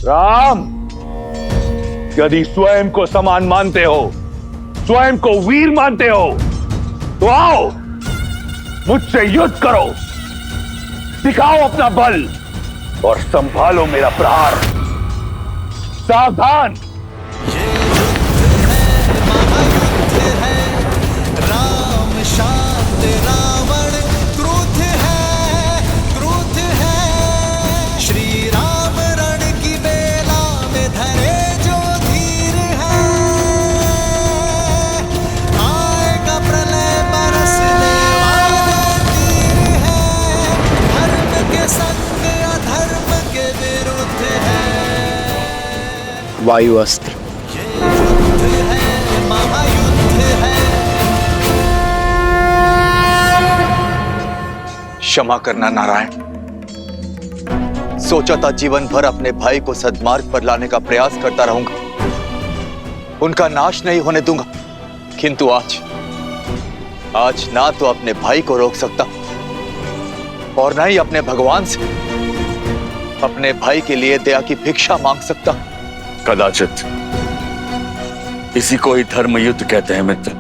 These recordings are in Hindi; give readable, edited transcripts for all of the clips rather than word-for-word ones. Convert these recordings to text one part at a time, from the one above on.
राम, यदि स्वयं को समान मानते हो, स्वयं को वीर मानते हो, तो आओ मुझसे युद्ध करो, दिखाओ अपना बल और संभालो मेरा प्रहार। सावधान। ये युद्ध है, महायुद्ध है, राम शांत रावण क्रुद्ध है, श्री राम रण की बेला में धरे जो धीर है, आएगा प्रलय बरसने वाले तीर है, धर्म के संग अधर्म के विरुद्ध है। वायु अस्त्र। ये युद्ध है, महायुद्ध है। क्षमा करना नारायण, सोचा था जीवन भर अपने भाई को सद्मार्ग पर लाने का प्रयास करता रहूंगा, उनका नाश नहीं होने दूंगा, किंतु आज ना तो अपने भाई को रोक सकता और ना ही अपने भगवान से अपने भाई के लिए दया की भिक्षा मांग सकता। कदाचित इसी को ही धर्म युद्ध कहते हैं मित्र।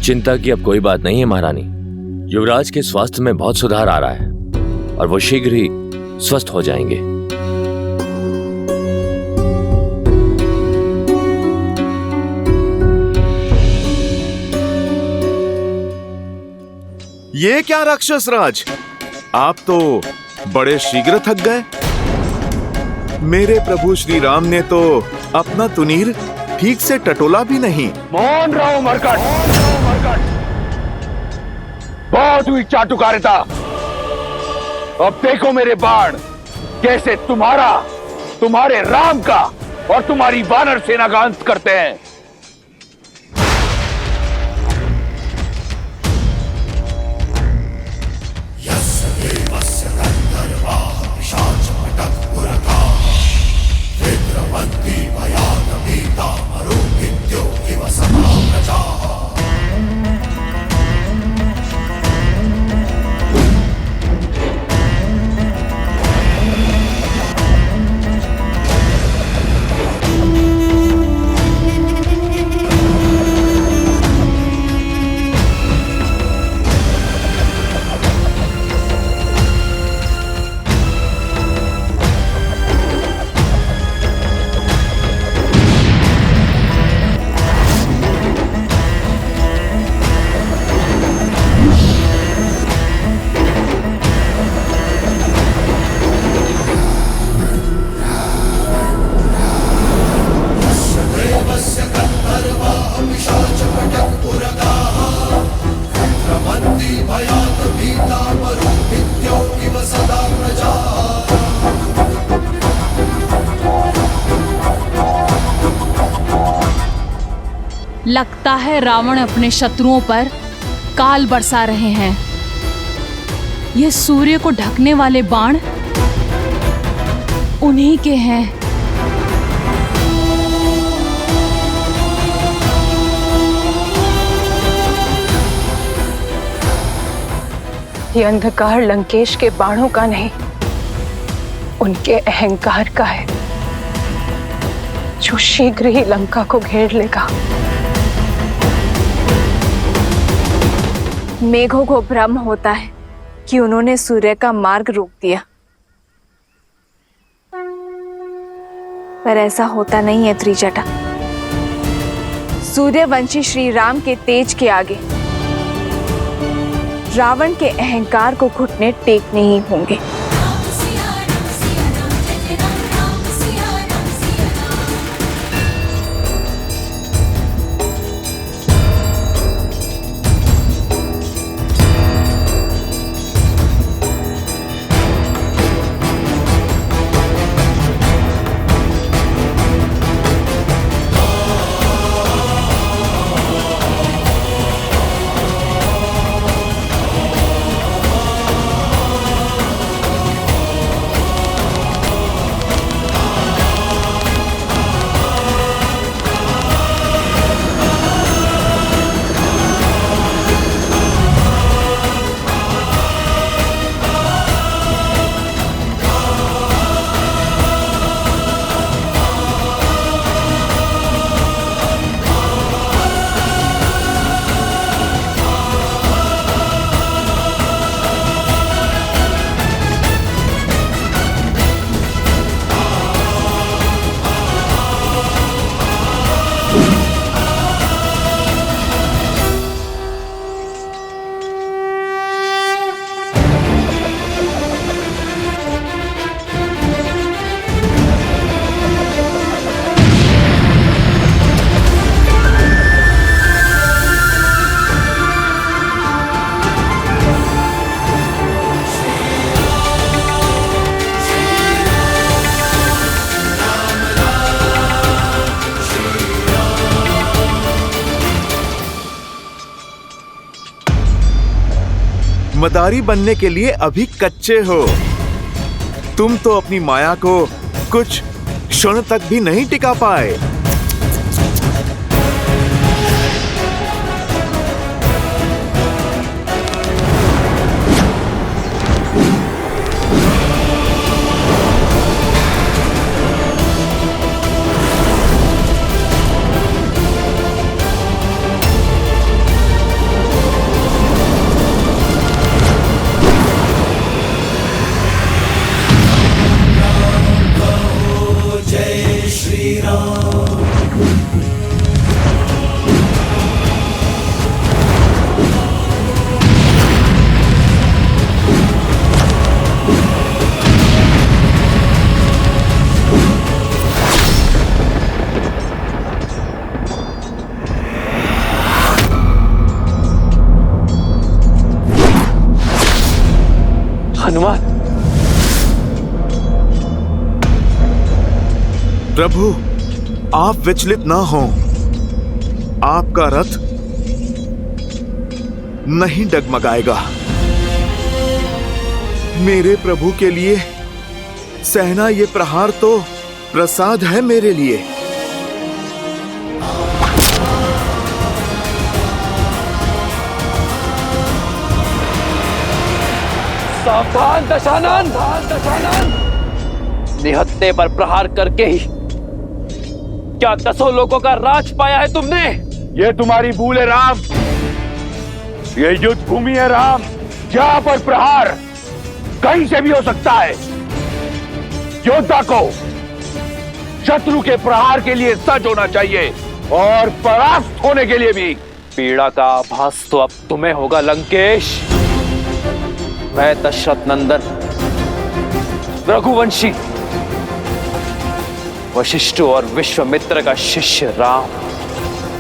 चिंता की अब कोई बात नहीं है महारानी। युवराज के स्वास्थ्य में बहुत सुधार आ रहा है और वो शीघ्र ही स्वस्थ हो जाएंगे। ये क्या राक्षस राज, आप तो बड़े शीघ्र थक गए। मेरे प्रभु श्री राम ने तो अपना तुनीर ठीक से टटोला भी नहीं। मौन रहो मरकट, बहुत हुई चाटुकारिता। अब देखो मेरे बाण कैसे तुम्हारा, तुम्हारे राम का और तुम्हारी वानर सेना का अंत करते हैं। लगता है रावण अपने शत्रुओं पर काल बरसा रहे हैं। ये सूर्य को ढकने वाले बाण उन्हीं के हैं। ये अंधकार लंकेश के बाणों का नहीं, उनके अहंकार का है, जो शीघ्र ही लंका को घेर लेगा। मेघों को भ्रम होता है कि उन्होंने सूर्य का मार्ग रोक दिया, पर ऐसा होता नहीं है त्रिजटा। सूर्यवंशी श्री राम के तेज के आगे रावण के अहंकार को घुटने टेकने ही होंगे। मदारी बनने के लिए अभी कच्चे हो। तुम तो अपनी माया को कुछ क्षण तक भी नहीं टिका पाए। हनुमान, प्रभु आप विचलित ना हो। आपका रथ नहीं डगमगाएगा। मेरे प्रभु के लिए सहना ये प्रहार तो प्रसाद है मेरे लिए। सावधान दशानन! निहत्थे पर प्रहार करके ही क्या 10 लोगों का राज पाया है तुमने? ये तुम्हारी भूल है राम। ये युद्ध भूमि है राम, जहां पर प्रहार कहीं से भी हो सकता है। योद्धा को शत्रु के प्रहार के लिए सज्ज होना चाहिए और परास्त होने के लिए भी। पीड़ा का आभास तो अब तुम्हें होगा लंकेश। मैं दशरथ नंदन रघुवंशी वशिष्ठ और विश्वामित्र का शिष्य राम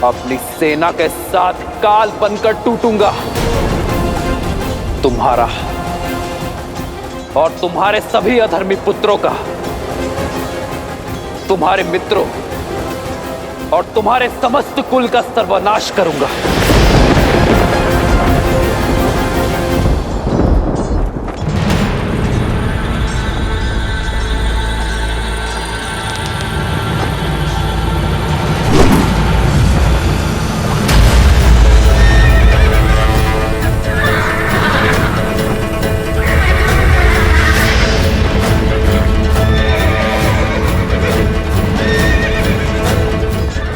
अपनी सेना के साथ काल बनकर टूटूंगा। तुम्हारा और तुम्हारे सभी अधर्मी पुत्रों का, तुम्हारे मित्रों और तुम्हारे समस्त कुल का सर्वनाश करूंगा।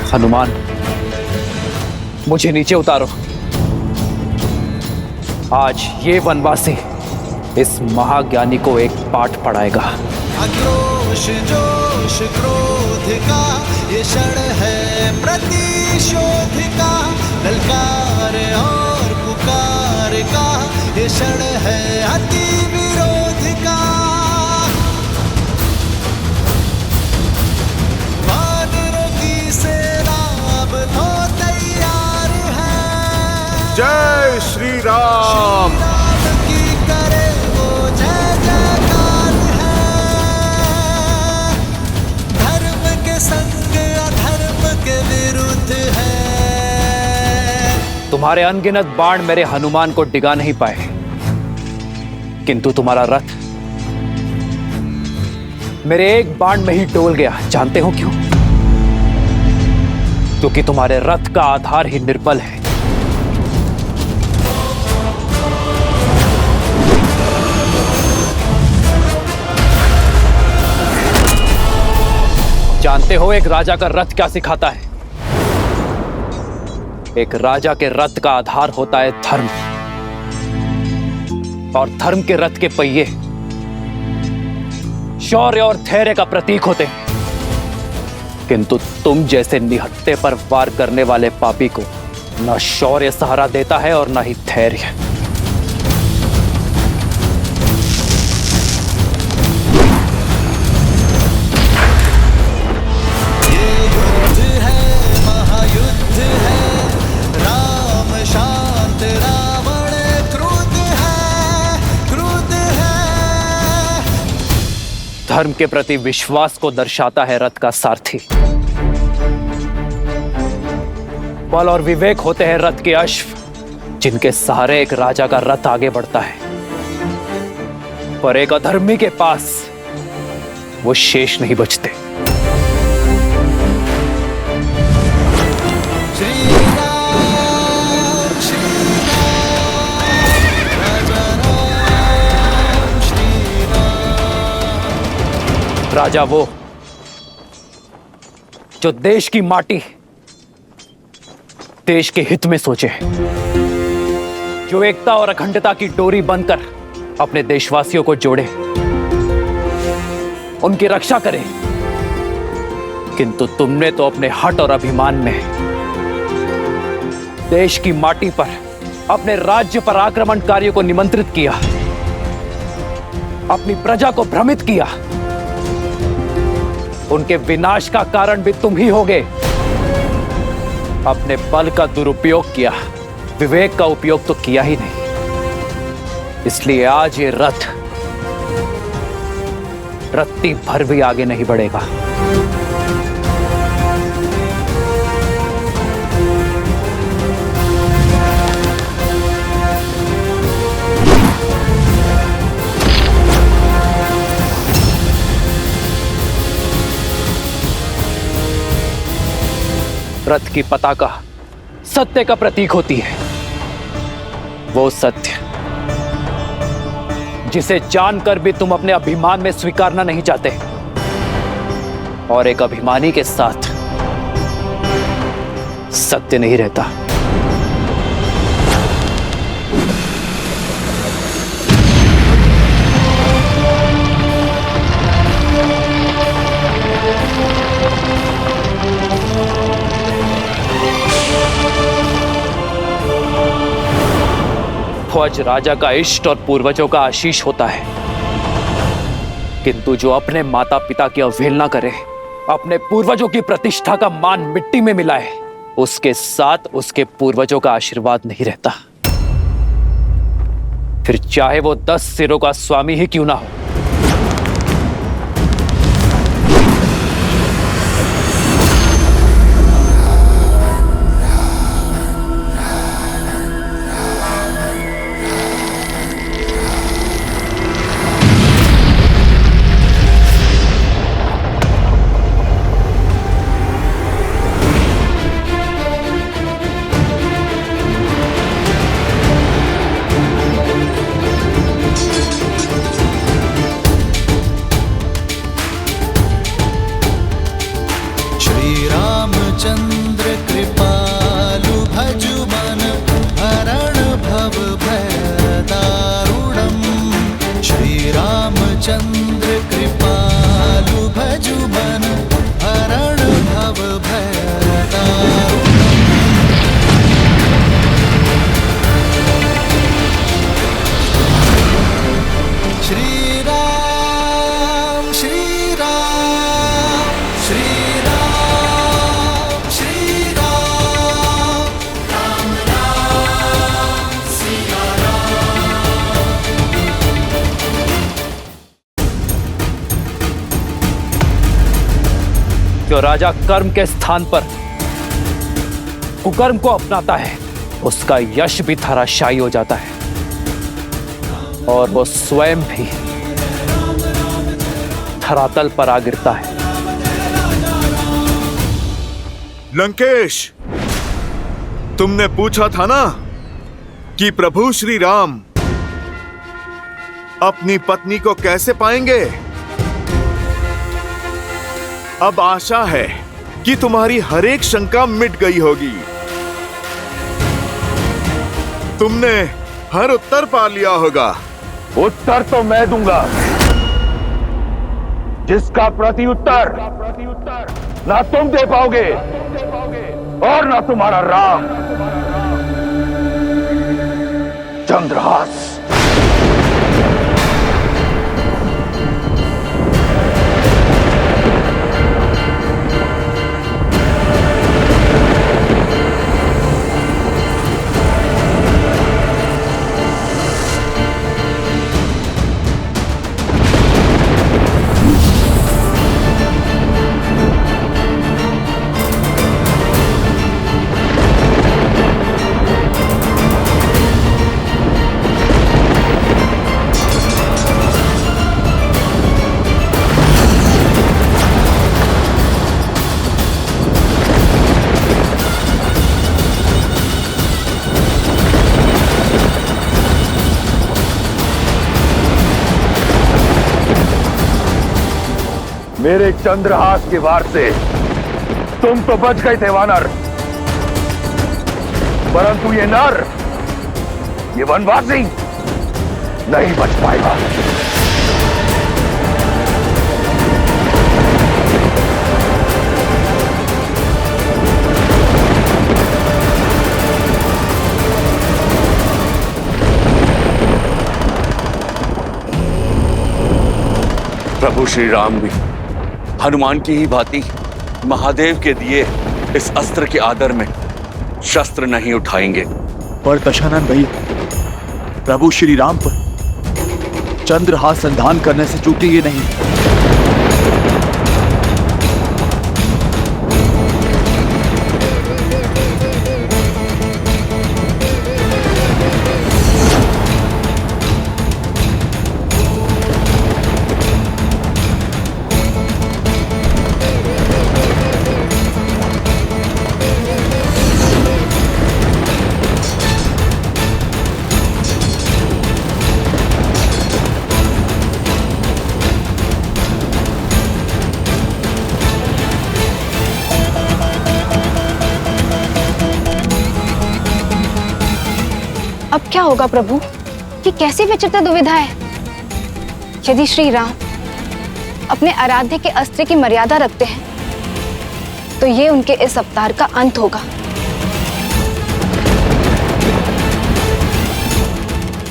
हनुमान, मुझे नीचे उतारो। आज ये वनवासी इस महाज्ञानी को एक पाठ पढ़ाएगा। आक्रोश जोश क्रोध का ये क्षण है प्रतिशोध का, ललकार और पुकार का ये क्षण है अति विरोध का। जय श्री राम। की करे वो जय जयकार है। धर्म के संग अधर्म के विरुद्ध है। तुम्हारे अनगिनत बाण मेरे हनुमान को डिगा नहीं पाए, किंतु तुम्हारा रथ मेरे एक बाण में ही डोल गया। जानते हो क्यों? क्योंकि तुम्हारे रथ का आधार ही निर्बल है। जानते हो एक राजा का रथ क्या सिखाता है? एक राजा के रथ का आधार होता है धर्म, और धर्म के रथ के पहिए शौर्य और धैर्य का प्रतीक होते हैं। किंतु तुम जैसे निहत्थे पर वार करने वाले पापी को न शौर्य सहारा देता है और न ही धैर्य। धर्म के प्रति विश्वास को दर्शाता है रथ का सारथी। बल और विवेक होते हैं रथ के अश्व, जिनके सहारे एक राजा का रथ आगे बढ़ता है। पर एक अधर्मी के पास वो शेष नहीं बचते। राजा वो जो देश की माटी, देश के हित में सोचे, जो एकता और अखंडता की डोरी बनकर अपने देशवासियों को जोड़े, उनकी रक्षा करे। किंतु तुमने तो अपने हठ और अभिमान में देश की माटी पर अपने राज्य पर आक्रमणकारियों को निमंत्रित किया, अपनी प्रजा को भ्रमित किया। उनके विनाश का कारण भी तुम ही होगे। अपने बल का दुरुपयोग किया, विवेक का उपयोग तो किया ही नहीं। इसलिए आज ये रथ रत्ती भर भी आगे नहीं बढ़ेगा। रथ की पताका सत्य का प्रतीक होती है। वो सत्य जिसे जानकर भी तुम अपने अभिमान में स्वीकारना नहीं चाहते, और एक अभिमानी के साथ सत्य नहीं रहता। ध्वज राजा का इष्ट और पूर्वजों का आशीष होता है, किंतु जो अपने माता पिता की अवहेलना करे, अपने पूर्वजों की प्रतिष्ठा का मान मिट्टी में मिलाए, उसके साथ उसके पूर्वजों का आशीर्वाद नहीं रहता। फिर चाहे वो 10 सिरों का स्वामी ही क्यों ना हो। रामचंद्र कृपालु भजु मन हरण भव भय दारुणम् श्री रामचंद्र कृपालु भजु मन हरण भव भय दारुणम् श्री राम श्री राम श्री राम श्री राम राम राम सिया जो राजा कर्म के स्थान पर कुकर्म को अपनाता है उसका यश भी धराशायी हो जाता है और वो स्वयं भी धरातल पर आ गिरता है। लंकेश, तुमने पूछा था ना कि प्रभु श्री राम अपनी पत्नी को कैसे पाएंगे। अब आशा है कि तुम्हारी हर एक शंका मिट गई होगी। तुमने हर उत्तर पा लिया होगा। उत्तर तो मैं दूंगा, जिसका प्रति उत्तर ना तुम दे पाओगे और ना तुम्हारा राम। चंद्रहास, मेरे चंद्रहास के वार से तुम तो बच गए थे वानर, परंतु ये नर, ये वनवासी नहीं बच पाएगा। प्रभु श्री राम भी हनुमान की ही भांति महादेव के दिए इस अस्त्र के आदर में शस्त्र नहीं उठाएंगे। पर दशानन भैया, प्रभु श्री राम पर चंद्रहास संधान करने से चूकेंगे नहीं। अब क्या होगा प्रभु? ये कैसी विचित्र दुविधा है। यदि श्री राम अपने आराध्य के अस्त्र की मर्यादा रखते हैं तो ये उनके इस अवतार का अंत होगा,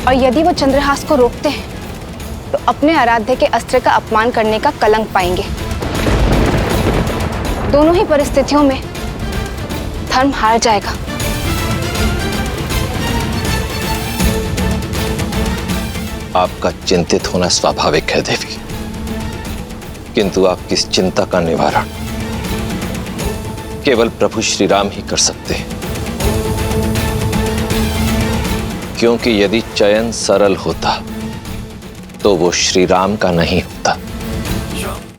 और यदि वो चंद्रहास को रोकते हैं तो अपने आराध्य के अस्त्र का अपमान करने का कलंक पाएंगे। दोनों ही परिस्थितियों में धर्म हार जाएगा। आपका चिंतित होना स्वाभाविक है देवी, किंतु आपकी इस चिंता का निवारण केवल प्रभु श्री राम ही कर सकते हैं, क्योंकि यदि चयन सरल होता तो वो श्री राम का नहीं होता।